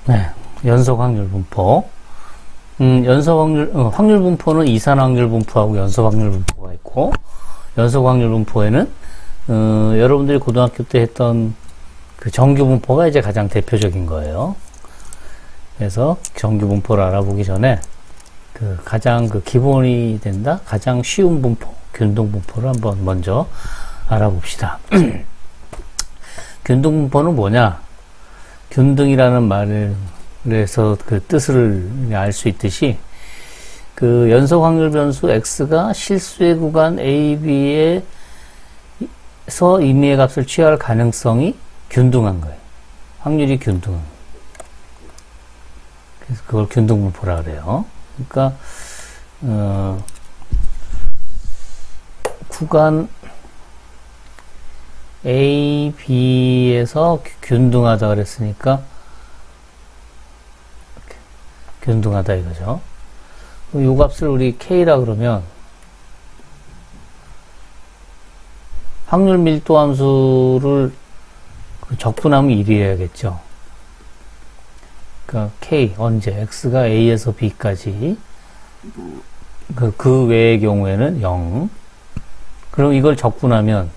네, 연속 확률 분포. 확률 분포는 이산 확률 분포하고 연속 확률 분포가 있고, 연속 확률 분포에는, 여러분들이 고등학교 때 했던 그 정규 분포가 이제 가장 대표적인 거예요. 그래서 정규 분포를 알아보기 전에, 가장 기본이 된다? 가장 쉬운 분포, 균등 분포를 한번 먼저 알아봅시다. 균등 분포는 뭐냐? 균등이라는 말에서 그 뜻을 알 수 있듯이, 연속 확률 변수 x가 실수의 구간 a, b에서 임의의 값을 취할 가능성이 균등한 거예요. 확률이 균등한 거예요. 그래서 그걸 균등 분포라 그래요. 그러니까 구간 A, B에서 균등하다 그랬으니까 균등하다 이거죠. 요 값을 우리 K라 그러면 확률 밀도 함수를 적분하면 1이 해야겠죠. 그러니까 K 언제 X가 A에서 B까지 그 외의 경우에는 0. 그럼 이걸 적분하면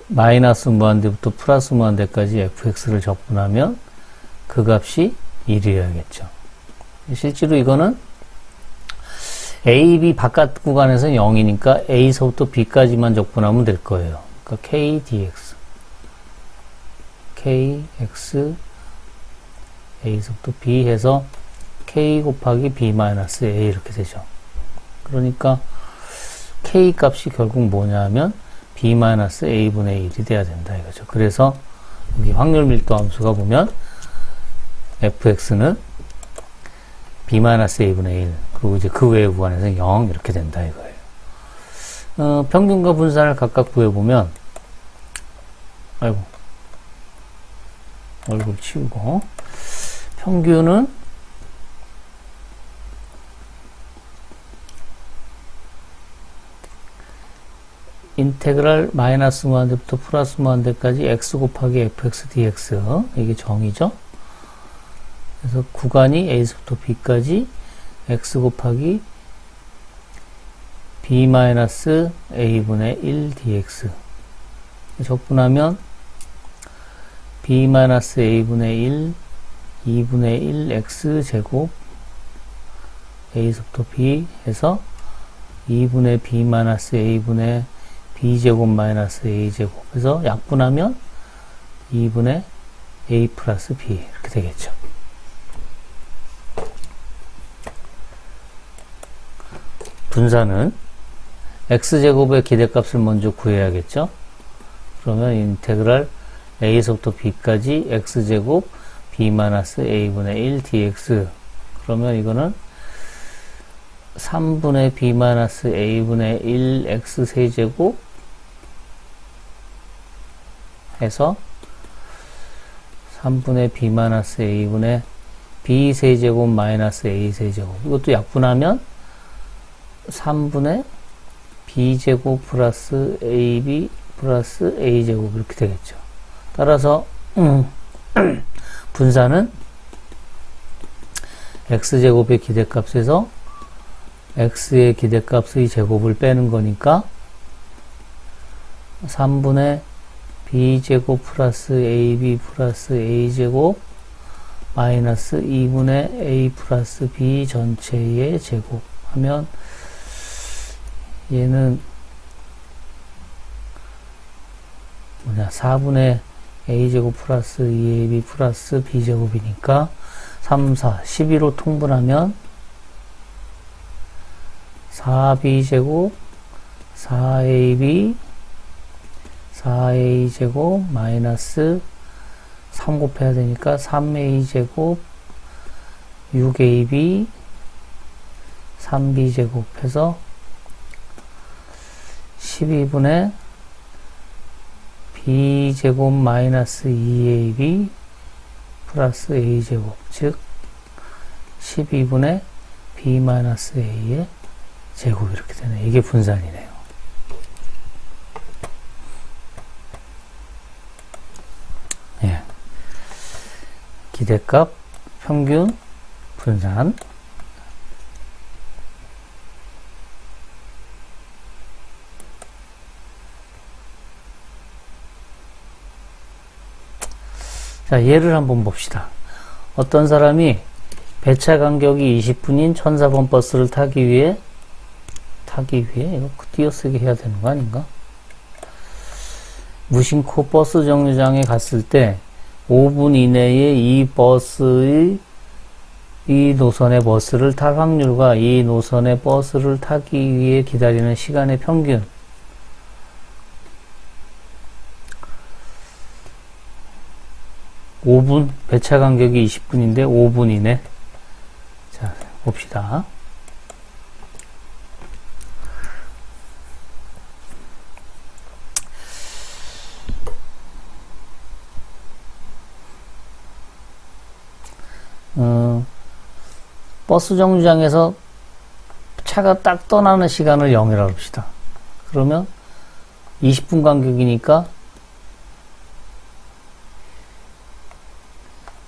마이너스 무한대부터 플러스 무한대까지 fx를 적분하면 그 값이 1이어야겠죠. 실제로 이거는 A, B 바깥 구간에서는 0이니까 A서부터 B까지만 적분하면 될 거예요. 그러니까 K dx kx A서부터 B 해서 K 곱하기 B 마이너스 A 이렇게 되죠. 그러니까 K 값이 결국 뭐냐 하면 B-A분의 1이 돼야 된다 이거죠. 그래서 여기 확률 밀도 함수가 보면 fx는 B-A분의 1 그리고 이제 그 외의 구간에서는 0 이렇게 된다 이거예요. 평균과 분산을 각각 구해보면 아이고 얼굴 치우고 평균은 인테그랄 마이너스 무한대부터 플러스 무한대까지 x 곱하기 fx dx 이게 정의죠. 그래서 구간이 a서부터 b까지 x 곱하기 b 마이너스 a분의 1 dx 적분하면 b 마이너스 a분의 1 2분의 1 x 제곱 a서부터 b 해서 2분의 b 마이너스 a분의 b제곱 마이너스 a제곱 해서 약분하면 2분의 a 플러스 b 이렇게 되겠죠. 분산은 x제곱의 기대값을 먼저 구해야겠죠. 그러면 인테그랄 a에서부터 b까지 x제곱 b 마이너스 a분의 1 dx 그러면 이거는 3분의 b 마이너스 a분의 1 x 세제곱 해서 3분의 b 마이너스 a분의 b 세제곱 마이너스 a 세제곱 이것도 약분하면 3분의 b제곱 플러스 ab 플러스 a제곱 이렇게 되겠죠. 따라서 분산은 x제곱의 기대값에서 x의 기대값의 제곱을 빼는 거니까 3분의 b제곱 플러스 ab 플러스 a제곱 마이너스 2분의 a 플러스 b 전체의 제곱 하면 얘는 뭐냐 4분의 a제곱 플러스 2ab 플러스 b제곱이니까 3, 4, 12로 통분하면 4b제곱 4ab 4a제곱 마이너스 3 곱해야 되니까 3a제곱 6ab 3b제곱 해서 12분의 b제곱 마이너스 2ab 플러스 a제곱 즉 12분의 b 마이너스 a의 제곱 이렇게 되네. 이게 분산이네요. 예. 기대값, 평균, 분산. 자, 예를 한번 봅시다. 어떤 사람이 배차 간격이 20분인 1004번 버스를 타기 위해 이거 띄어쓰기 해야 되는 거 아닌가? 무심코 버스 정류장에 갔을 때 5분 이내에 이 노선의 버스를 탈 확률과 이 노선의 버스를 타기 위해 기다리는 시간의 평균. 배차 간격이 20분인데 5분 이내. 자, 봅시다. 버스 정류장에서 차가 딱 떠나는 시간을 0이라고 합시다. 그러면 20분 간격이니까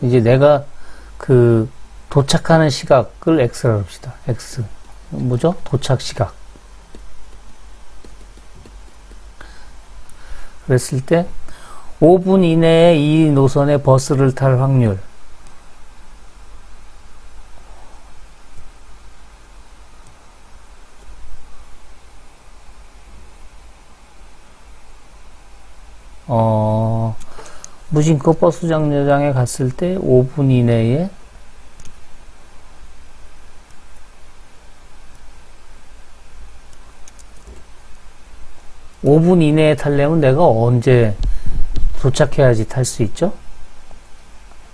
이제 내가 그 도착하는 시각을 x라고 합시다. x. 뭐죠? 도착 시각. 그랬을 때 5분 이내에 이 노선의 버스를 탈 확률. 무심코 버스 정류장에 갔을 때 5분 이내에 타려면 내가 언제 도착해야지 탈 수 있죠?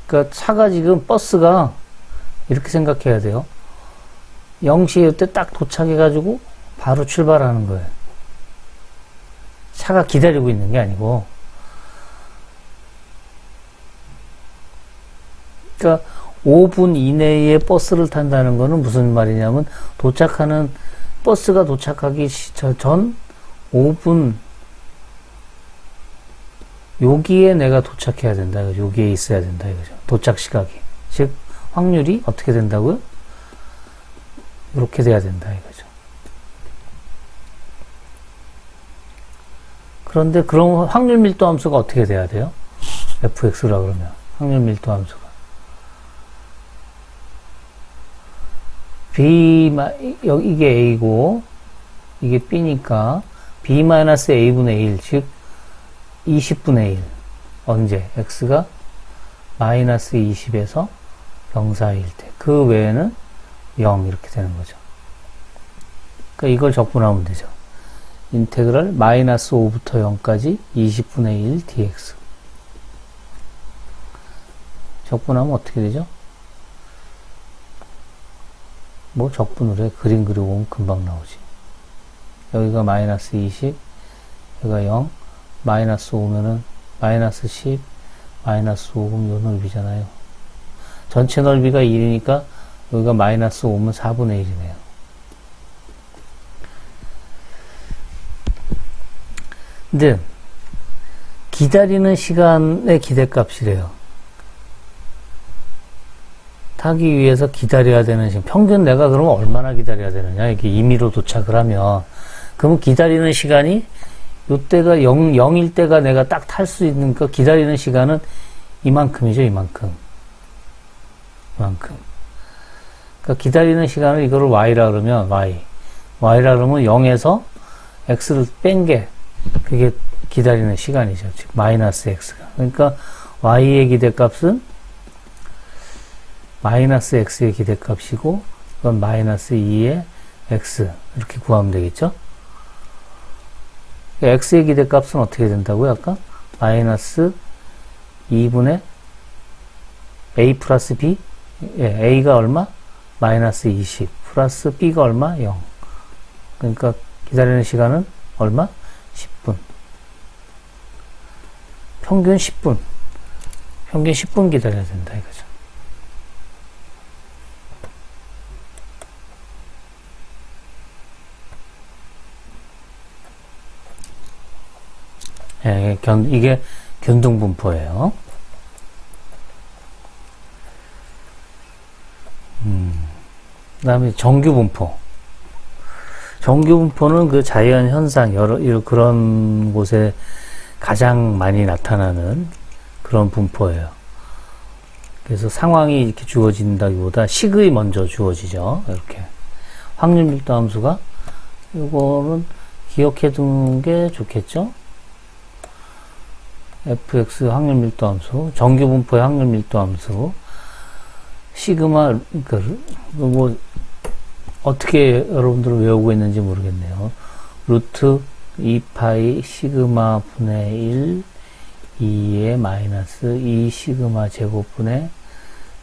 그러니까 차가 지금 버스가 이렇게 생각해야 돼요. 0시에 때 딱 도착해가지고 바로 출발하는 거예요. 차가 기다리고 있는 게 아니고. 그러니까 5분 이내에 버스를 탄다는 거는 무슨 말이냐면 버스가 도착하기 전 5분 여기에 내가 도착해야 된다. 여기에 있어야 된다 이거죠. 도착 시각이. 즉 확률이 어떻게 된다고요? 이렇게 돼야 된다 이거죠. 그런데 그럼 확률 밀도 함수가 어떻게 돼야 돼요? fx라 그러면 확률 밀도 함수가 이게 a고 이게 b니까 b-a분의 1 즉 20분의 1 언제? x가 마이너스 20에서 0 사이일 때 그 외에는 0 이렇게 되는 거죠. 그러니까 이걸 적분하면 되죠. 인테그랄 마이너스 5부터 0까지 20분의 1 dx 적분하면 어떻게 되죠? 뭐 적분으로 해. 그림 그리고 오면 금방 나오지. 여기가 마이너스 20 여기가 0 마이너스 5면은 마이너스 10 마이너스 5면 요 넓이잖아요. 전체 넓이가 1이니까 여기가 마이너스 5면 4분의 1이네요. 근데 기다리는 시간의 기대값이래요. 타기 위해서 기다려야 되는 시간. 평균 내가 그러면 얼마나 기다려야 되느냐. 이게 임의로 도착을 하면. 그러면 기다리는 시간이 요때가 0일 때가 내가 딱 탈 수 있는 거 기다리는 시간은 이만큼이죠. 이만큼. 그러니까 기다리는 시간을 이거를 y라 그러면 y라 그러면 0에서 x를 뺀 게 그게 기다리는 시간이죠. 즉 마이너스 x가. 그러니까 y의 기대값은 마이너스 x의 기대값이고 그건 마이너스 2의 x 이렇게 구하면 되겠죠. x의 기대값은 어떻게 된다고요? 아까 마이너스 2분의 a 플러스 b a가 얼마? 마이너스 20 플러스 b가 얼마? 0 그러니까 기다리는 시간은 얼마? 10분 평균 10분 기다려야 된다 이거죠. 이게 균등분포예요. 그 다음에 정규분포. 정규분포는 그 자연 현상, 그런 곳에 가장 많이 나타나는 그런 분포예요. 그래서 상황이 이렇게 주어진다기보다 식의 먼저 주어지죠. 이렇게. 확률 밀도 함수가, 이거는 기억해 두는 게 좋겠죠? fx 확률 밀도 함수, 정규 분포의 확률 밀도 함수, 시그마, 뭐, 어떻게 여러분들은 외우고 있는지 모르겠네요. 루트 2파이 시그마 분의 1, 2의 마이너스 2 시그마 제곱분의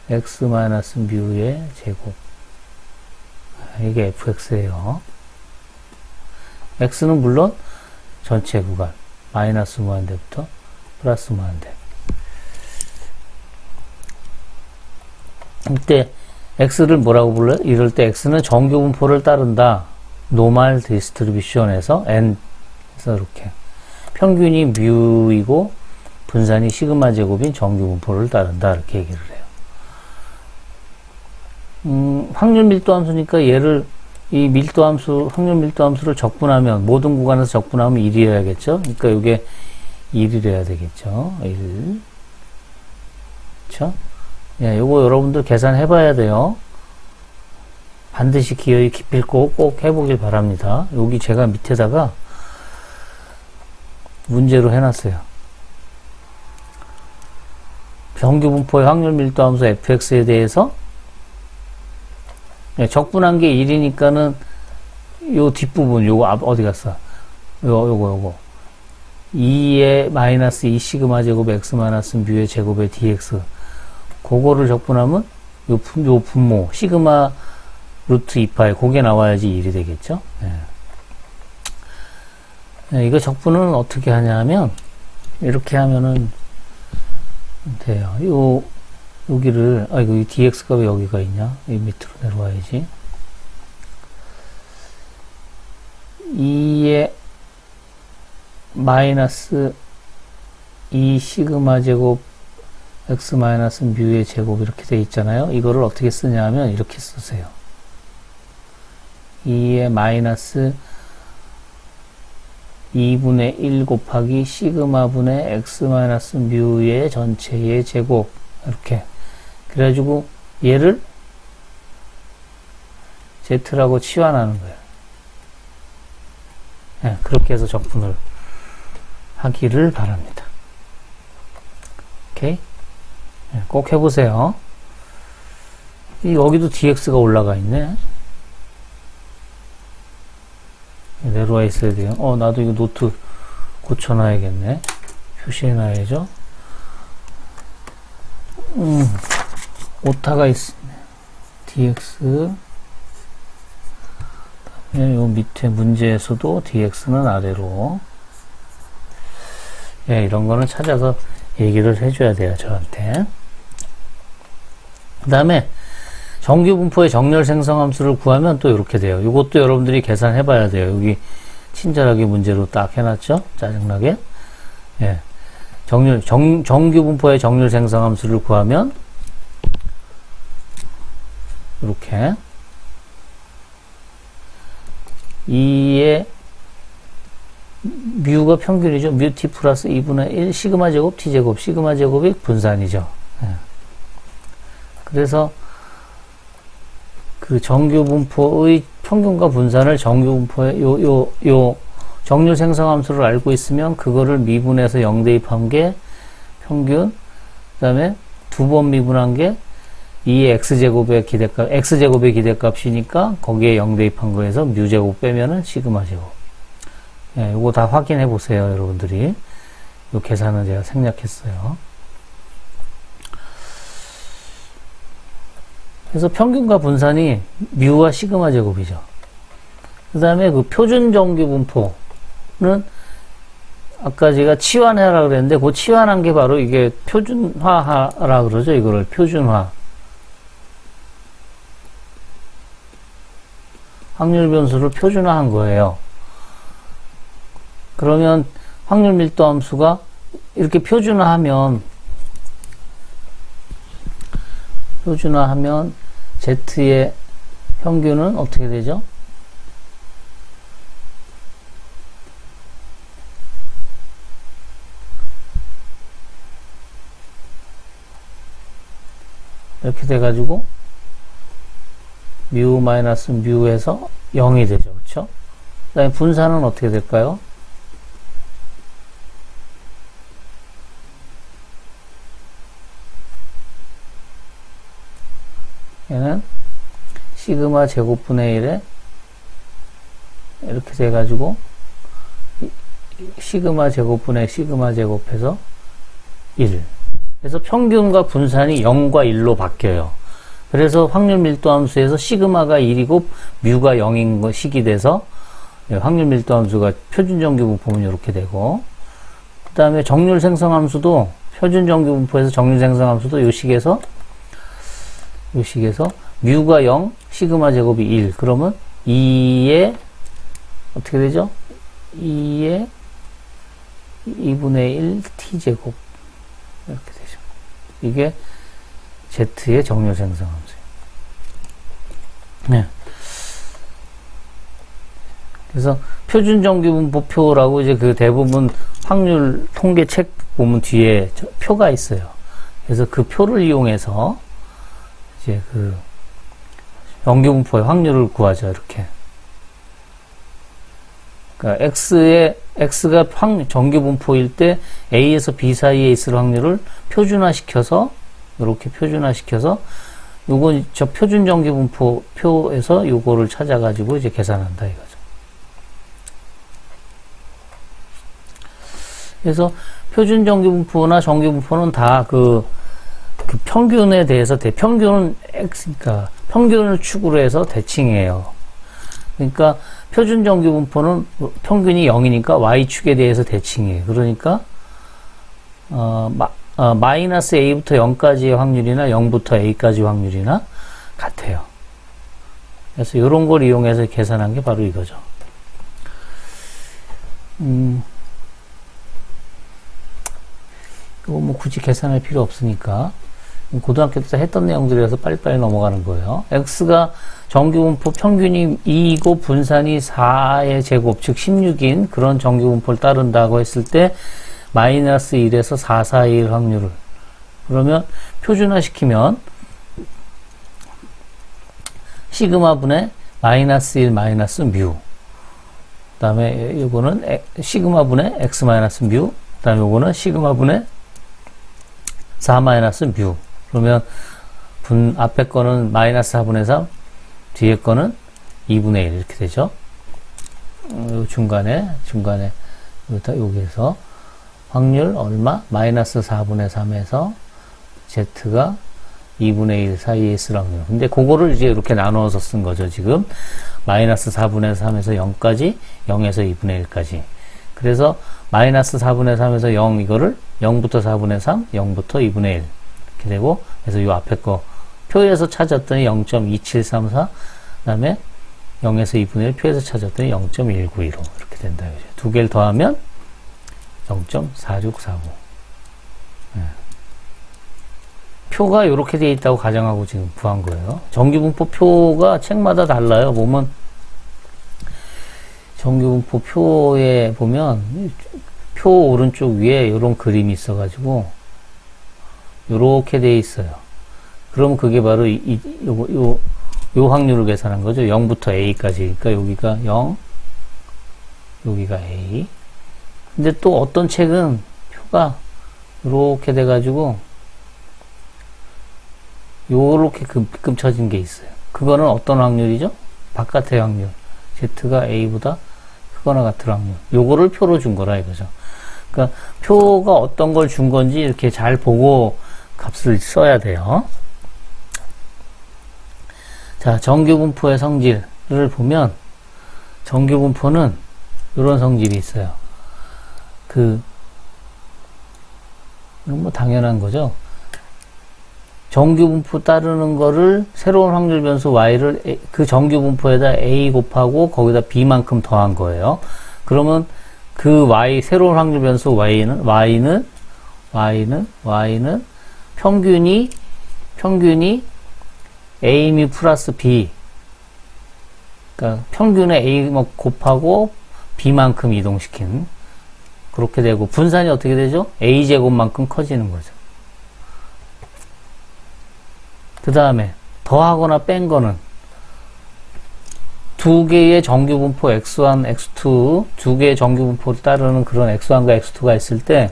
x 마이너스 뮤의 제곱. 이게 fx예요. x는 물론 전체 구간, 마이너스 무한대부터 플러스 무한대. 이때 x를 뭐라고 불러요? 이럴 때 x는 정규 분포를 따른다. 노멀 디스트리뷰션에서 n에서 이렇게 평균이 뮤이고 분산이 시그마 제곱인 정규 분포를 따른다. 이렇게 얘기를 해요. 확률 밀도 함수니까 얘를 이 밀도 함수, 확률 밀도 함수를 적분하면 모든 구간에서 적분하면 1이어야겠죠? 그러니까 이게 1이래야 되겠죠? 1. 그쵸? 예, 요거 여러분들 계산해 봐야 돼요. 반드시 기어이 기필코 꼭 해보길 바랍니다. 여기 제가 밑에다가 문제로 해놨어요. 정규 분포의 확률 밀도 함수 fx에 대해서 예, 적분한 게 1이니까는 요 뒷부분 요거 어디 갔어? 요거 2의 마이너스 2 시그마 제곱 x 마이너스 뮤의 제곱의 dx 그거를 적분하면 요 분모 시그마 루트 2파이 그게 나와야지 1이 되겠죠. 예. 예, 이거 적분은 어떻게 하냐면 이렇게 하면은 돼요. 여기를 이거 이 dx가 왜 여기가 있냐? 이 밑으로 내려와야지. 2의 마이너스 2 시그마 제곱 x 마이너스 뮤의 제곱 이렇게 돼 있잖아요. 이거를 어떻게 쓰냐면 이렇게 쓰세요. 2의 마이너스 2분의 1 곱하기 시그마 분의 x 마이너스 뮤의 전체의 제곱 이렇게 그래가지고 얘를 z라고 치환하는 거예요. 네, 그렇게 해서 적분을 하기를 바랍니다. 오케이? 네, 꼭 해보세요. 여기도 dx가 올라가 있네. 내려와 있어야 돼요. 나도 이거 노트 고쳐놔야겠네. 표시해놔야죠. 오타가 있습니다. dx. 네, 요 밑에 문제에서도 dx는 아래로. 예, 이런 거는 찾아서 얘기를 해줘야 돼요, 저한테. 그 다음에 정규 분포의 정렬 생성함수를 구하면 또 이렇게 돼요. 이것도 여러분들이 계산해 봐야 돼요. 여기 친절하게 문제로 딱 해놨죠? 짜증나게. 예. 정규 분포의 정렬 생성함수를 구하면 이렇게 2의 뮤가 평균이죠. 뮤 t 플러스 2분의 1 시그마 제곱 t 제곱 시그마 제곱이 분산이죠. 예. 그래서 그 정규 분포의 평균과 분산을 정규 분포의 요 정률 생성함수를 알고 있으면 그거를 미분해서 0 대입한 게 평균, 그 다음에 두 번 미분한 게 2의 x제곱의 기대값, x제곱의 기대값이니까 거기에 0 대입한 거에서 뮤제곱 빼면은 시그마 제곱. 예, 요거 다 확인해 보세요, 여러분들이. 요 계산은 제가 생략했어요. 그래서 평균과 분산이 뮤와 시그마 제곱이죠. 그 다음에 그 표준 정규 분포는 아까 제가 치환하라 그랬는데 그 치환한 게 바로 이게 표준화하라 그러죠. 이거를 표준화. 확률 변수를 표준화한 거예요. 그러면 확률 밀도 함수가 이렇게 표준화하면 Z의 평균은 어떻게 되죠? 이렇게 돼가지고 뮤 마이너스 뮤에서 0이 되죠. 그쵸? 그 다음에 분산은 어떻게 될까요? 얘는 시그마 제곱분의 1에 이렇게 돼가지고 시그마 제곱분의 시그마 제곱해서 1. 그래서 평균과 분산이 0과 1로 바뀌어요. 그래서 확률 밀도 함수에서 시그마가 1이고 뮤가 0인 거 식이 돼서 확률 밀도 함수가 표준 정규 분포면 이렇게 되고, 그 다음에 정률 생성 함수도 표준 정규 분포에서 정률 생성 함수도 요 식에서 뮤가 0, 시그마 제곱이 1. 그러면 2의 어떻게 되죠? 2의 2분의 1 t제곱 이렇게 되죠. 이게 Z의 정률 생성 함수예요. 네. 그래서 표준 정규 분포표라고 이제 그 대부분 확률 통계책 보면 뒤에 표가 있어요. 그래서 그 표를 이용해서 이제 그 정규 분포의 확률을 구하죠. 이렇게. 그러니까 X가 정규 분포일 때 A에서 B 사이에 있을 확률을 표준화시켜서, 이렇게 표준화시켜서, 요건 저 표준 정규 분포 표에서 요거를 찾아가지고 이제 계산한다 이거죠. 그래서 표준 정규 분포나 정규 분포는 다 그 평균에 대해서 평균은 X니까 평균을 축으로 해서 대칭해요. 그러니까 표준 정규 분포는 평균이 0이니까 Y축에 대해서 대칭이에요. 그러니까 마이너스 A부터 0까지의 확률이나 0부터 A까지 확률이나 같아요. 그래서 이런 걸 이용해서 계산한 게 바로 이거죠. 이거 뭐 굳이 계산할 필요 없으니까 고등학교 때 했던 내용들이라서 빨리빨리 넘어가는 거예요. X가 정규분포 평균이 2이고 분산이 4의 제곱, 즉 16인 그런 정규분포를 따른다고 했을 때 마이너스 1에서 4 사이의 확률을, 그러면 표준화시키면 시그마분의 마이너스 1 마이너스 뮤, 그 다음에 이거는 시그마분의 x 마이너스 뮤, 그 다음에 이거는 시그마분의 4 마이너스 뮤. 그러면 앞에 거는 마이너스 4분의 3, 뒤에 거는 2분의 1 이렇게 되죠. 중간에 여기에서 확률 얼마? 마이너스 4분의 3에서 Z가 2분의 1 사이에 있을 확률. 근데 그거를 이제 이렇게 나누어서 쓴 거죠, 지금. 마이너스 4분의 3에서 0까지, 0에서 2분의 1까지. 그래서 마이너스 4분의 3에서 0 이거를 0부터 4분의 3, 0부터 2분의 1 이렇게 되고, 그래서 요 앞에 거 표에서 찾았더니 0.2734, 그 다음에 0에서 2분의 1 표에서 찾았더니 0.1915 이렇게 된다. 두 개를 더하면 0.4649. 네. 표가 이렇게 되어 있다고 가정하고 지금 구한 거예요. 정규분포 표가 책마다 달라요. 보면 정규분포 표에 보면 표 오른쪽 위에 이런 그림이 있어가지고 이렇게 되어 있어요. 그럼 그게 바로 요 확률을 계산한 거죠. 0부터 A까지. 그러니까 여기가 0, 여기가 A. 근데 또 어떤 책은 표가 이렇게 돼가지고 요렇게 급 쳐진 게 있어요. 그거는 어떤 확률이죠? 바깥의 확률. Z가 A보다 크거나 같을 확률. 요거를 표로 준 거라 이거죠. 그러니까 표가 어떤 걸 준 건지 이렇게 잘 보고 값을 써야 돼요. 자, 정규분포의 성질을 보면 정규분포는 이런 성질이 있어요. 이건 뭐 당연한 거죠. 정규분포 따르는 거를 새로운 확률 변수 y를 그 정규분포에다 a 곱하고 거기다 b만큼 더한 거예요. 그러면 그 새로운 확률 변수 y는 A미 플러스 B. 그러니까 평균의 A 곱하고 B만큼 이동시킨. 그렇게 되고, 분산이 어떻게 되죠? A제곱만큼 커지는 거죠. 그 다음에, 더하거나 뺀 거는, 두 개의 정규분포 x1, x2, 두 개의 정규분포를 따르는 그런 x1과 x2가 있을 때,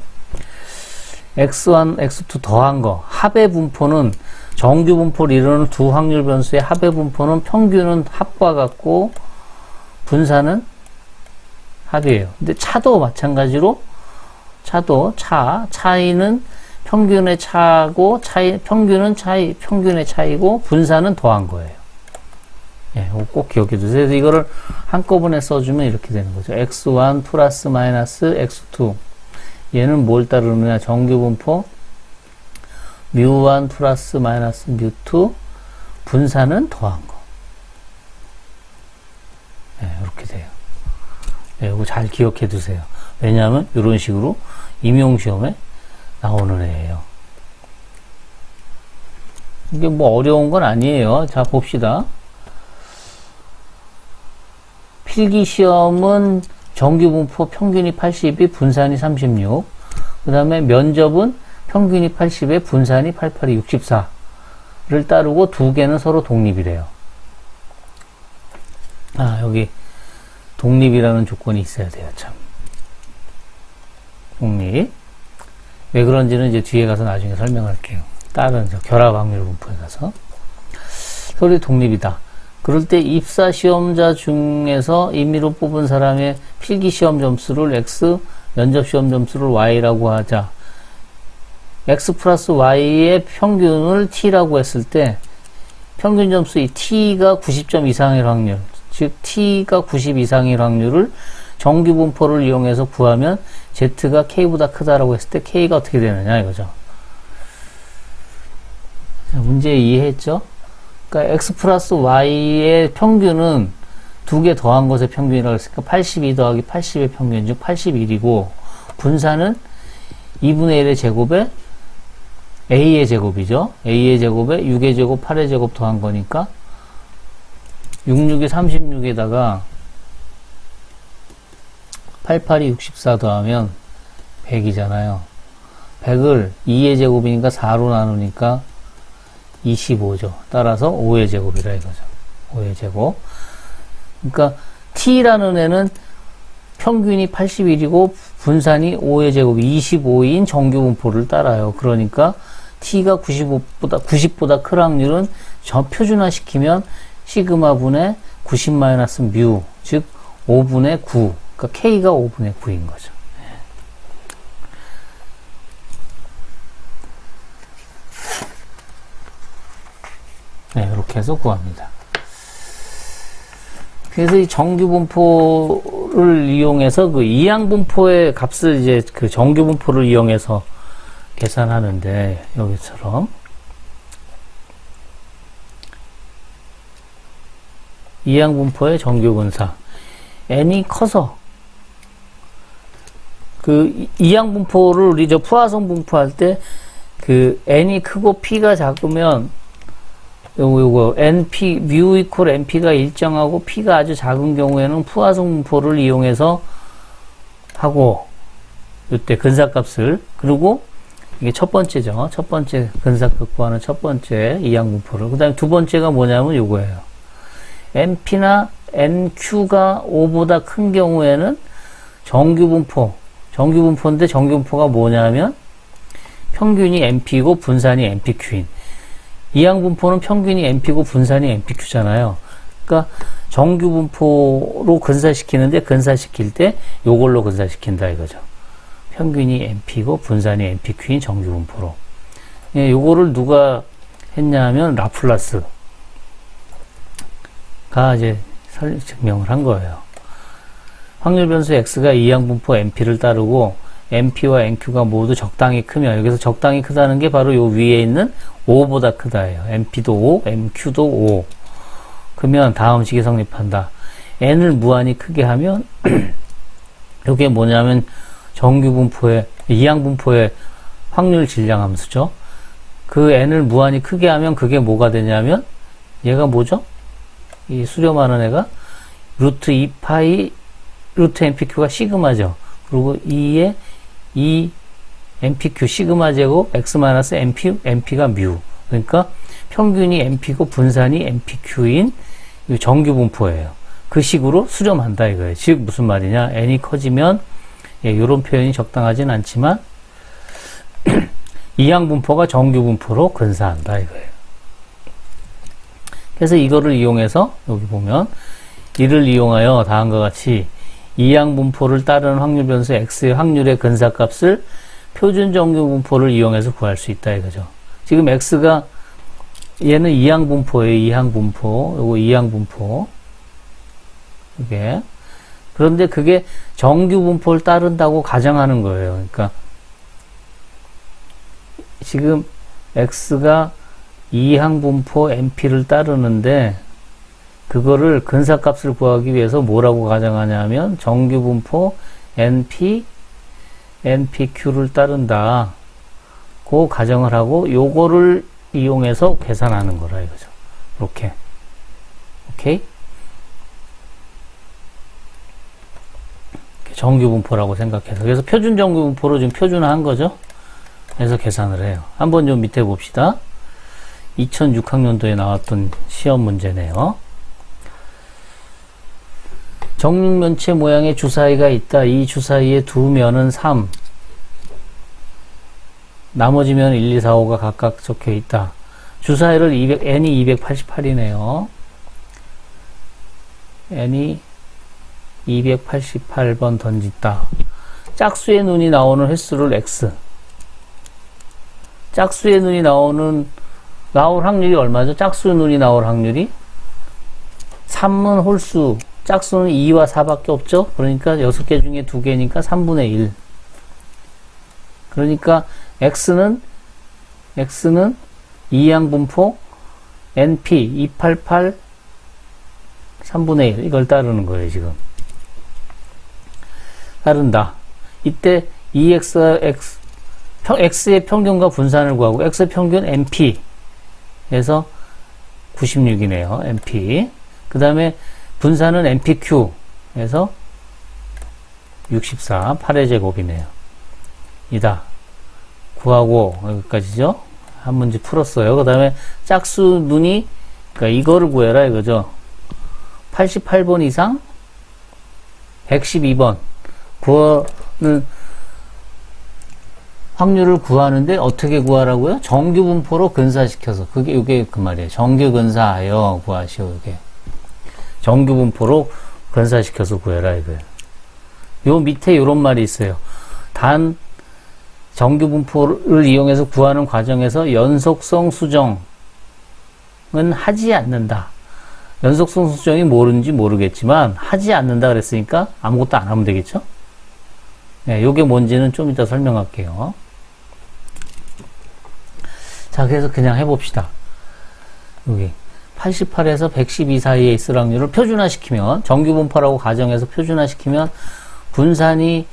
x1, x2 더한 거, 합의 분포는 정규분포를 이루는 두 확률 변수의 합의 분포는 평균은 합과 같고 분산은 합이에요. 근데 차도 마찬가지로 차이는 평균의 차고 평균의 차이고 분산은 더한 거예요. 예, 꼭 기억해 두세요. 그래서 이거를 한꺼번에 써주면 이렇게 되는 거죠. x1 플러스 마이너스 x2. 얘는 뭘 따르느냐? 정규분포 뮤1 플러스 마이너스 뮤2 분산은 더한 거. 네, 이렇게 돼요. 네, 이거 잘 기억해 두세요. 왜냐하면 이런 식으로 임용시험에 나오는 애예요. 이게 뭐 어려운 건 아니에요. 자, 봅시다. 필기시험은 정규분포 평균이 82, 분산이 36. 그 다음에 면접은 평균이 80에 분산이 88이 64를 따르고 두 개는 서로 독립이래요. 아, 여기 독립이라는 조건이 있어야 돼요, 참. 독립. 왜 그런지는 이제 뒤에 가서 나중에 설명할게요. 다른 결합 확률 분포에 가서. 서로 독립이다. 그럴 때 입사 시험자 중에서 임의로 뽑은 사람의 필기 시험 점수를 X, 면접 시험 점수를 Y라고 하자. X 플러스 Y의 평균을 T라고 했을 때 평균 점수 이 T가 90점 이상일 확률, 즉 T가 90 이상일 확률을 정규분포를 이용해서 구하면 Z가 K보다 크다라고 했을 때 K가 어떻게 되느냐 이거죠. 자, 문제 이해했죠? 그러니까 X 플러스 Y의 평균은 두 개 더한 것의 평균이라고 했으니까 82 더하기 80의 평균, 즉 81이고 분산은 2분의 1의 제곱에 A의 제곱이죠. A의 제곱에 6의 제곱, 8의 제곱 더한 거니까 66이 36에다가 88이 64 더하면 100이잖아요. 100을 2의 제곱이니까 4로 나누니까 25죠. 따라서 5의 제곱이라 이거죠. 5의 제곱. 그러니까 T라는 애는 평균이 81이고 분산이 5의 제곱 25인 정규분포를 따라요. 그러니까 T가 90보다 큰 확률은 저 표준화시키면 시그마 분의 90 마이너스 뮤, 즉 5분의 9. 그러니까 K가 5분의 9인 거죠. 네, 이렇게 해서 구합니다. 그래서 이 정규분포를 이용해서 그 이항분포의 값을 이제 그 정규분포를 이용해서 계산하는데, 여기처럼. 이항분포의 정규분사. n이 커서, 그 이항분포를 우리 저 푸아송 분포할 때, 그 n이 크고 p가 작으면, 요거 np 뮤 이퀄 np가 일정하고 p가 아주 작은 경우에는 푸아송 분포를 이용해서 하고 이때 근사값을, 그리고 이게 첫 번째죠. 첫 번째 근사값 구하는 첫 번째 이항분포를. 그다음에 두 번째가 뭐냐면 요거예요. np나 nq가 5보다 큰 경우에는 정규분포인데 정규분포가 뭐냐면 평균이 np고 분산이 npq인. 이항분포는 평균이 np고 분산이 npq잖아요. 그러니까 정규분포로 근사시키는데 근사시킬 때 요걸로 근사시킨다 이거죠. 평균이 np고 분산이 npq인 정규분포로. 예, 요거를 누가 했냐면 라플라스가 이제 증명을 한 거예요. 확률 변수 x가 이항분포 np를 따르고 np와 nq가 모두 적당히 크면, 여기서 적당히 크다는 게 바로 요 위에 있는 5보다 크다예요. np도 5, nq도 5. 그러면 다음 식이 성립한다. n을 무한히 크게 하면 이게 뭐냐면 정규분포의 이항분포의 확률 질량 함수죠. 그 n을 무한히 크게 하면 그게 뭐가 되냐면 얘가 뭐죠? 이 수렴하는 애가 루트 2파이 루트 MPQ가 시그마죠. 그리고 2에 2 MPQ 시그마 제곱 X-MP가 뮤. 그러니까 평균이 MP고 분산이 MPQ인 정규 분포예요. 그 식으로 수렴한다 이거예요. 즉 무슨 말이냐? n이 커지면 이런 표현이 적당하진 않지만 이항 분포가 정규 분포로 근사한다 이거예요. 그래서 이거를 이용해서 여기 보면 이를 이용하여 다음과 같이 이항 분포를 따르는 확률 변수 x의 확률의 근사값을 표준 정규 분포를 이용해서 구할 수 있다 이거죠. 지금 x가 얘는 이항 분포예요. 이항 분포. 요거 이항 분포. 이게. 그런데 그게 정규 분포를 따른다고 가정하는 거예요. 그러니까 지금 x가 이항 분포 MP를 따르는데 그거를 근사값을 구하기 위해서 뭐라고 가정하냐면 정규 분포 NP, NPQ를 따른다. 고 가정을 하고 요거를 이용해서 계산하는 거라 이거죠. 이렇게. 오케이? 정규 분포라고 생각해서. 그래서 표준 정규 분포로 지금 표준화한 거죠. 그래서 계산을 해요. 한번 좀 밑에 봅시다. 2006학년도에 나왔던 시험 문제네요. 정육면체 모양의 주사위가 있다. 이 주사위의 두 면은 3. 나머지 면 1, 2, 4, 5가 각각 적혀 있다. 주사위를 n이 288이네요. n이 288번 던진다. 짝수의 눈이 나오는 횟수를 x. 짝수의 눈이 나올 확률이 얼마죠? 짝수의 눈이 나올 확률이 3은 홀수. 짝수는 2와 4밖에 없죠? 그러니까 6개 중에 2개니까 3분의 1. 그러니까 x는 이항 분포 np 288 3분의 1 이걸 따르는 거예요. 지금 따른다. 이때 x의 평균과 분산을 구하고 x의 평균 np에서 96이네요. np 그 다음에 분산은 npq에서 64 8의 제곱이네요. 이다. 구하고 여기까지죠. 한 문제 풀었어요. 그 다음에 짝수 눈이 그러니까 이거를 구해라 이거죠. 88번 이상 112번 구하는 확률을 구하는데 어떻게 구하라고요? 정규 분포로 근사시켜서 이게 그 말이에요. 정규 근사하여 구하시오. 이게 정규 분포로 근사시켜서 구해라 이거예요. 요 밑에 요런 말이 있어요. 단 정규 분포를 이용해서 구하는 과정에서 연속성 수정은 하지 않는다. 연속성 수정이 뭐는지 모르겠지만 하지 않는다 그랬으니까 아무것도 안 하면 되겠죠? 네, 요게 뭔지는 좀 이따 설명할게요. 자, 그래서 그냥 해봅시다. 여기 88에서 112 사이에 있을 확률을 표준화시키면 정규 분포라고 가정해서 표준화시키면 분산이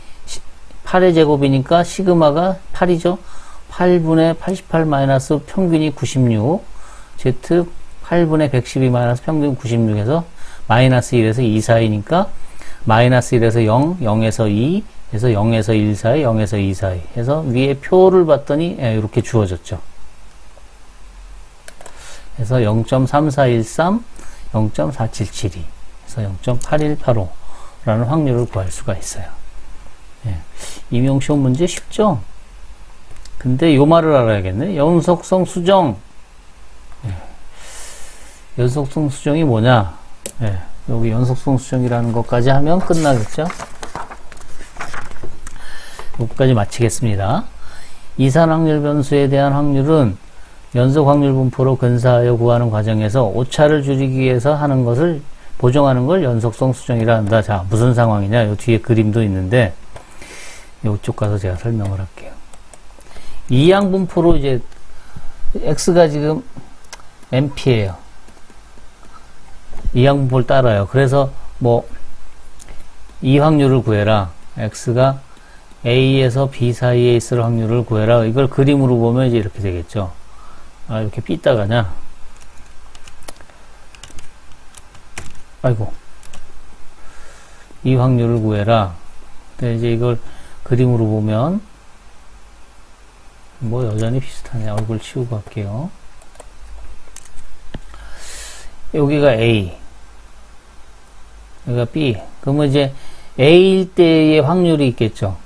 8의 제곱이니까 시그마가 8이죠. 8분의 88 마이너스 평균이 96 Z 8분의 112 마이너스 평균 96에서 마이너스 1에서 2 사이니까 마이너스 1에서 0, 0에서 2 해서 0에서 1 사이, 0에서 2 사이 해서 위에 표를 봤더니 이렇게 주어졌죠. 그래서 0.3413, 0.4772 그래서 0.8185 라는 확률을 구할 수가 있어요. 임용 시험 문제 쉽죠? 근데 요 말을 알아야겠네. 연속성 수정. 연속성 수정이 뭐냐? 여기 연속성 수정이라는 것까지 하면 끝나겠죠? 여기까지 마치겠습니다. 이산 확률 변수에 대한 확률은 연속 확률 분포로 근사하여 구하는 과정에서 오차를 줄이기 위해서 하는 것을 보정하는 걸 연속성 수정이라 한다. 자, 무슨 상황이냐? 요 뒤에 그림도 있는데 이쪽 가서 제가 설명을 할게요. 이항 분포로 이제 x가 지금 np예요. 이항 분포를 따라요. 그래서 뭐 이 확률을 구해라. x가 a에서 b 사이에 있을 확률을 구해라. 이걸 그림으로 보면 이제 이렇게 되겠죠. 아, 이렇게 삐딱하냐? 아이고. 이 확률을 구해라. 근데 이제 이걸 그림으로 보면, 뭐 여전히 비슷하네. 얼굴 치우고 할게요. 여기가 A. 여기가 B. 그러면 이제 A일 때의 확률이 있겠죠.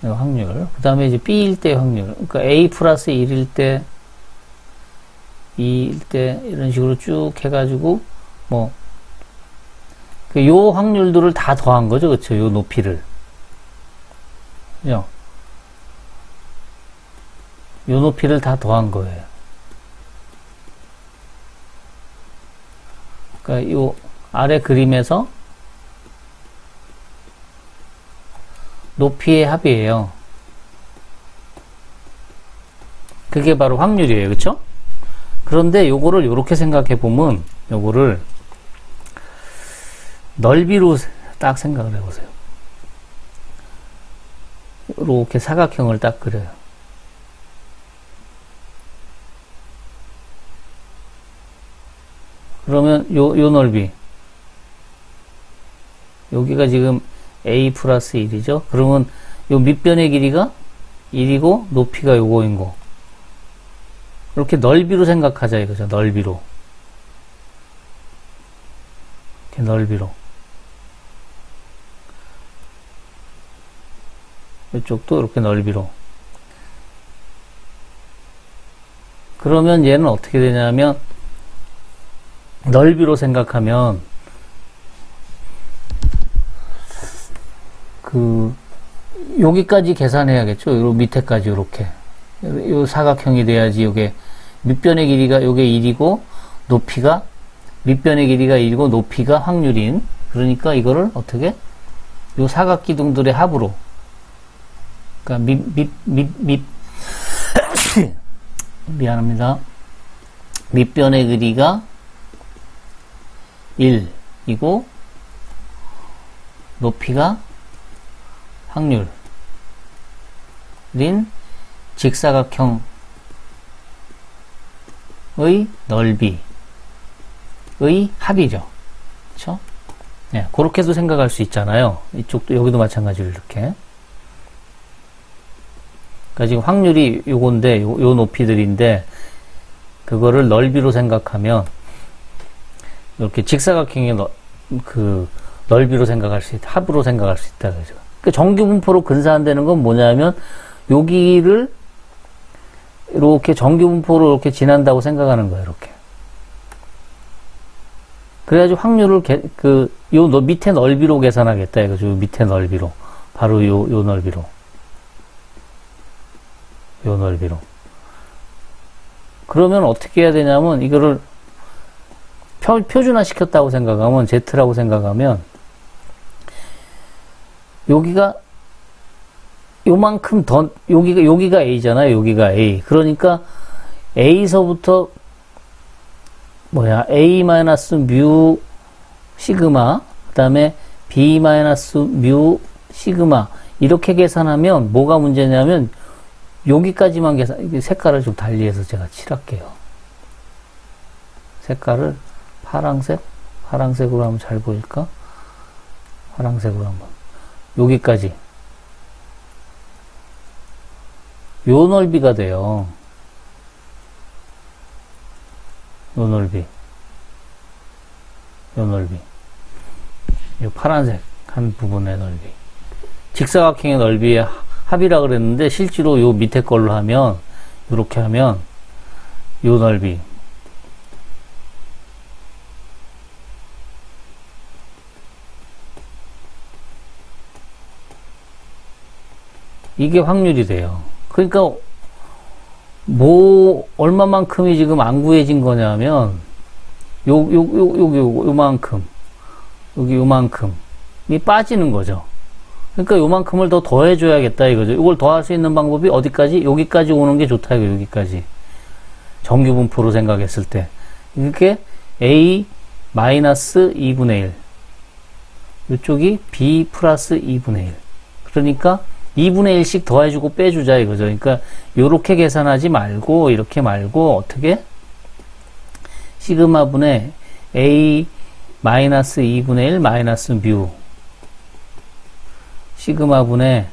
확률. 그 다음에 이제 B일 때 확률. 그러니까 A 플러스 1일 때, 2일 때, 이런 식으로 쭉 해가지고, 뭐, 요 확률들을 다 더한 거죠. 그쵸? 요 높이를. 그죠? 요 높이를 다 더한 거예요. 그러니까 요 아래 그림에서 높이의 합이에요. 그게 바로 확률이에요. 그쵸? 그런데 요거를 요렇게 생각해 보면, 요거를 넓이로 딱 생각을 해보세요. 이렇게 사각형을 딱 그려요. 그러면 요 넓이, 여기가 지금 A 플러스 1이죠. 그러면 요 밑변의 길이가 1이고 높이가 요거인 거. 이렇게 넓이로 생각하자 이거죠. 넓이로. 이렇게 넓이로. 이쪽도 이렇게 넓이로. 그러면 얘는 어떻게 되냐면, 넓이로 생각하면, 여기까지 계산해야겠죠. 요 밑에까지 요렇게. 요 사각형이 돼야지 요게, 밑변의 길이가 요게 1이고, 높이가, 밑변의 길이가 1이고, 높이가 확률인. 그러니까 이거를 어떻게? 요 사각기둥들의 합으로. 그러니까 미안합니다. 밑변의 길이가 1이고 높이가 확률인 직사각형의 넓이의 합이죠. 그렇죠? 네, 그렇게도 생각할 수 있잖아요. 이쪽도 여기도 마찬가지로 이렇게. 그러니까 지금 확률이 요건데, 요 높이들인데, 그거를 넓이로 생각하면, 이렇게 직사각형의 넓이로 생각할 수 있다. 합으로 생각할 수 있다. 그죠? 그러니까 정규분포로 근사한다는 건 뭐냐면, 여기를, 이렇게 정규분포로 이렇게 지난다고 생각하는 거예요, 이렇게. 그래가지고 확률을, 요 밑에 넓이로 계산하겠다. 이거죠. 요 밑에 넓이로. 바로 요 넓이로. 요 넓이로. 그러면 어떻게 해야 되냐면, 이거를 표준화 시켰다고 생각하면, Z라고 생각하면, 여기가, 요만큼 더, 여기가 A잖아요. 여기가 A. 그러니까, A서부터, A 마이너스 뮤 시그마, 그 다음에 B 마이너스 뮤 시그마, 이렇게 계산하면, 뭐가 문제냐면, 여기까지만 계산, 색깔을 좀 달리해서 제가 칠할게요. 색깔을 파랑색으로 하면 잘 보일까? 파랑색으로 한번. 여기까지. 요 넓이가 돼요. 요 넓이. 요 파란색 한 부분의 넓이. 직사각형의 넓이의 합이라 그랬는데 실제로 요 밑에 걸로 하면 이렇게 하면 요 넓이 이게 확률이 돼요. 그러니까 뭐 얼마만큼이 지금 안 구해진 거냐면 요만큼 여기 요만큼이 빠지는 거죠. 그러니까 요만큼을 더 더해줘야겠다 이거죠. 이걸 더할 수 있는 방법이 어디까지? 여기까지 오는 게 좋다 이거. 여기까지 정규분포로 생각했을 때 이렇게 A 마이너스 2분의 1 이쪽이 B 플러스 2분의 1 그러니까 2분의 1씩 더해주고 빼주자 이거죠. 그러니까 요렇게 계산하지 말고 이렇게 말고 어떻게? 시그마분의 A 마이너스 2분의 1 마이너스 뮤 시그마분의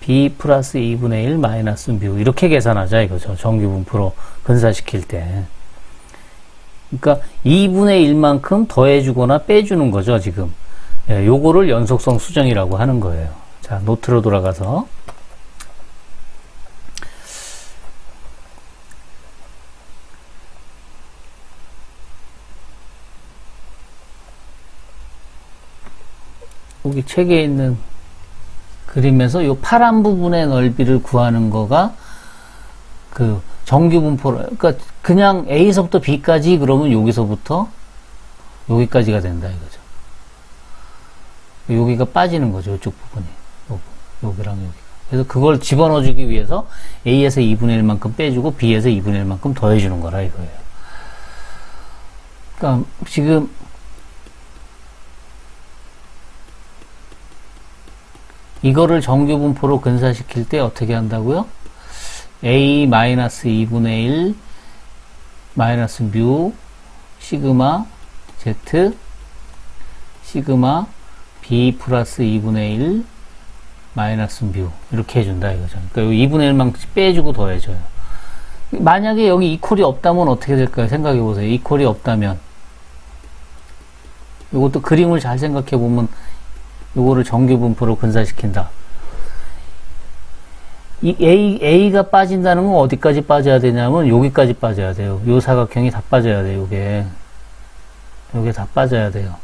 B 플러스 2분의 1 마이너스 뮤 이렇게 계산하자 이거죠. 정규분포로 근사시킬 때. 그러니까 2분의 1만큼 더해주거나 빼주는 거죠, 지금. 예, 요거를 연속성 수정이라고 하는 거예요. 자, 노트로 돌아가서. 여기 책에 있는 그림에서 요 파란 부분의 넓이를 구하는 거가 그 정규분포로, 그러니까 그냥 A서부터 B까지 그러면 여기서부터 여기까지가 된다 이거죠. 여기가 빠지는 거죠. 이쪽 부분이. 여기랑 여기가. 그래서 그걸 집어넣어주기 위해서 A에서 2분의 1만큼 빼주고 B에서 2분의 1만큼 더해주는 거라 이거예요. 그러니까 지금 이거를 정규분포로 근사시킬 때 어떻게 한다고요? A-2분의 1 마이너스 뮤 시그마 Z 시그마 B 플러스 2분의 1 마이너스 뮤 이렇게 해준다 이거죠. 그러니까 2분의 1만큼 빼주고 더해줘요. 만약에 여기 이퀄이 없다면 어떻게 될까요? 생각해 보세요. 이퀄이 없다면 이것도 그림을 잘 생각해 보면 이거를 정규분포로 근사시킨다. 이 A가 빠진다는 건 어디까지 빠져야 되냐면 여기까지 빠져야 돼요. 요 사각형이 다 빠져야 돼요. 요게 다 빠져야 돼요.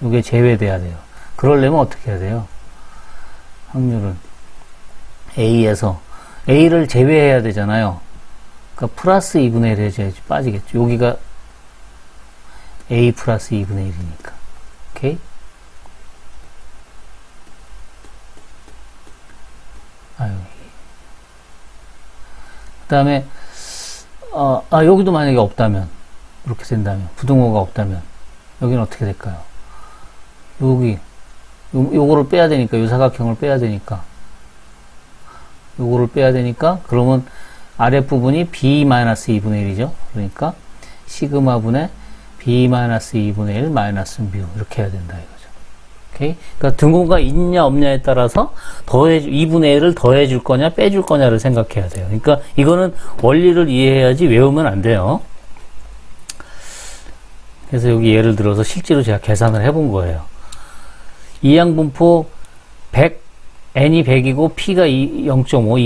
요게 제외돼야 돼요. 그러려면 어떻게 해야 돼요? 확률은 A에서 A를 제외해야 되잖아요. 그러니까 플러스 2분의 1 해줘야지 빠지겠죠. 여기가 A 플러스 2분의 1이니까. 오케이? 아유. 그 다음에, 여기도 만약에 없다면, 이렇게 된다면, 부등호가 없다면, 여기는 어떻게 될까요? 요거를 빼야 되니까, 요 사각형을 빼야 되니까, 요거를 빼야 되니까, 그러면 아랫부분이 B-2분의 1이죠. 그러니까, 시그마분의 B-2분의 1 마이너스 뮤. 이렇게 해야 된다, 이거죠. 오케이? 그러니까 등호가 있냐, 없냐에 따라서 2분의 1을 더해줄 거냐, 빼줄 거냐를 생각해야 돼요. 그러니까 이거는 원리를 이해해야지 외우면 안 돼요. 그래서 여기 예를 들어서 실제로 제가 계산을 해본 거예요. 이항분포 100, n이 100이고 p가 0.5,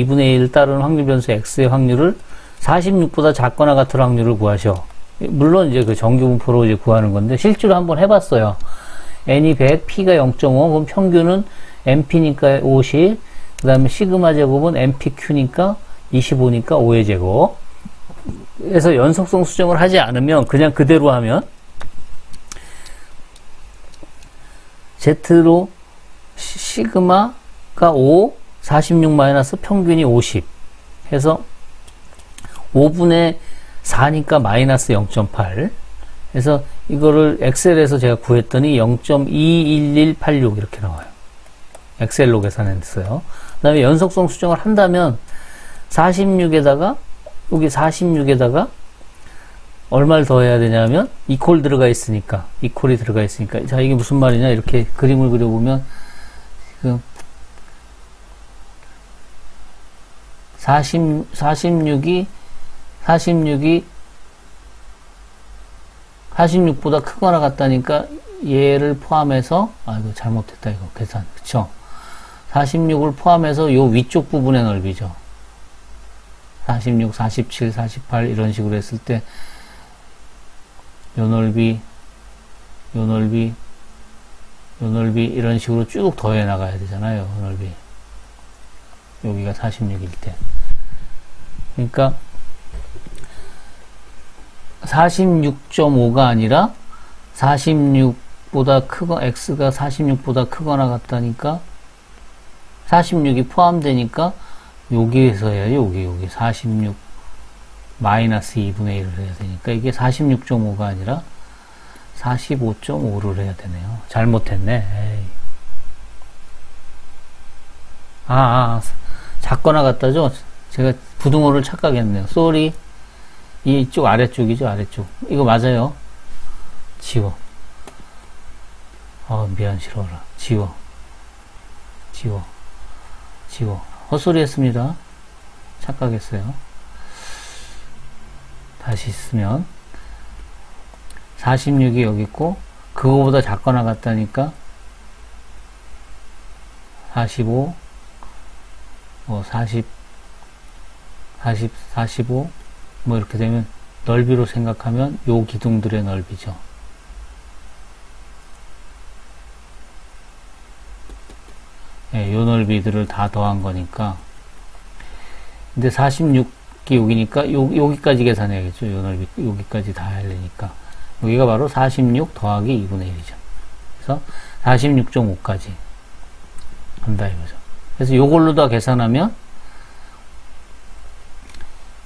2분의 1 따르는 확률 변수 x의 확률을 46보다 작거나 같을 확률을 구하셔. 물론 이제 그 정규분포로 이제 구하는 건데 실제로 한번 해봤어요. n이 100, p가 0.5, 그럼 평균은 np니까 50, 그 다음에 시그마 제곱은 npq니까 25니까 5의 제곱. 그래서 연속성 수정을 하지 않으면 그냥 그대로 하면 z로 시그마가 5, 46 마이너스 평균이 50 해서 5분의 4니까 마이너스 0.8. 그래서 이거를 엑셀에서 제가 구했더니 0.21186 이렇게 나와요. 엑셀로 계산했어요. 그 다음에 연속성 수정을 한다면 46에다가 여기 46에다가 얼마를 더해야 되냐면 이퀄 들어가 있으니까 이퀄이 들어가 있으니까 자 이게 무슨 말이냐 이렇게 그림을 그려보면 지금 46이 46보다 크거나 같다니까 얘를 포함해서 이거 잘못했다 이거 계산 그쵸 46을 포함해서 요 위쪽 부분의 넓이죠 46, 47, 48 이런 식으로 했을 때 요 넓이 이런 식으로 쭉 더해 나가야 되잖아요 요 넓이 여기가 46일 때 그러니까 46.5가 아니라 46보다 크거 x가 46보다 크거나 같다니까 46이 포함되니까 여기에서 해야지 여기 46 마이너스 2분의 1을 해야 되니까 이게 46.5가 아니라 45.5를 해야 되네요. 잘못했네. 에이. 작거나 같다죠? 제가 부등호를 착각했네요. 쏘리. 이쪽 아래쪽이죠, 아래쪽. 이거 맞아요. 지워. 미안, 싫어라. 지워. 헛소리 했습니다. 착각했어요. 다시 쓰면 46이 여기 있고 그거보다 작거나 같다니까 45 45 뭐 이렇게 되면 넓이로 생각하면 요 기둥들의 넓이죠. 예, 요 넓이들을 다 더한 거니까. 근데 46이 여기니까 여기까지 계산해야겠죠. 요 넓이 여기까지 다 하려니까 여기가 바로 46 더하기 2분의 1이죠. 그래서 46.5까지 한다 이거죠. 그래서 요걸로 다 계산하면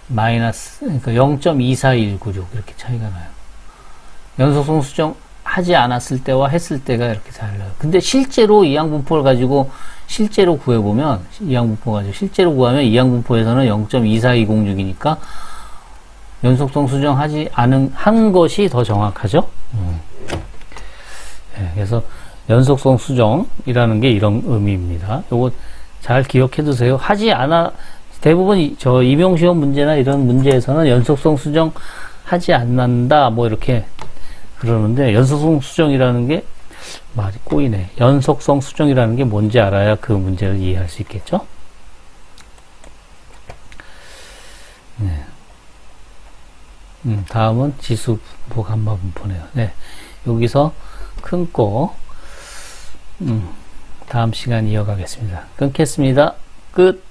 마이너스, 그러니까 0.24196 이렇게 차이가 나요. 연속성 수정 하지 않았을 때와 했을 때가 이렇게 달라요. 근데 실제로 이항분포를 가지고 실제로 구해보면, 이항분포 가지고 실제로 구하면 이항분포에서는 0.24206이니까 연속성 수정하지 한 것이 더 정확하죠. 네, 그래서 연속성 수정이라는 게 이런 의미입니다. 요거 잘 기억해 두세요. 대부분 저 임용시험 문제나 이런 문제에서는 연속성 수정 하지 않는다 뭐 이렇게 그러는데, 연속성 수정이라는 게 말이 꼬이네. 연속성 수정이라는 게 뭔지 알아야 그 문제를 이해할 수 있겠죠. 네. 다음은 지수 분포 감마 분포네요. 네. 여기서 끊고 다음 시간 이어가겠습니다. 끊겠습니다. 끝.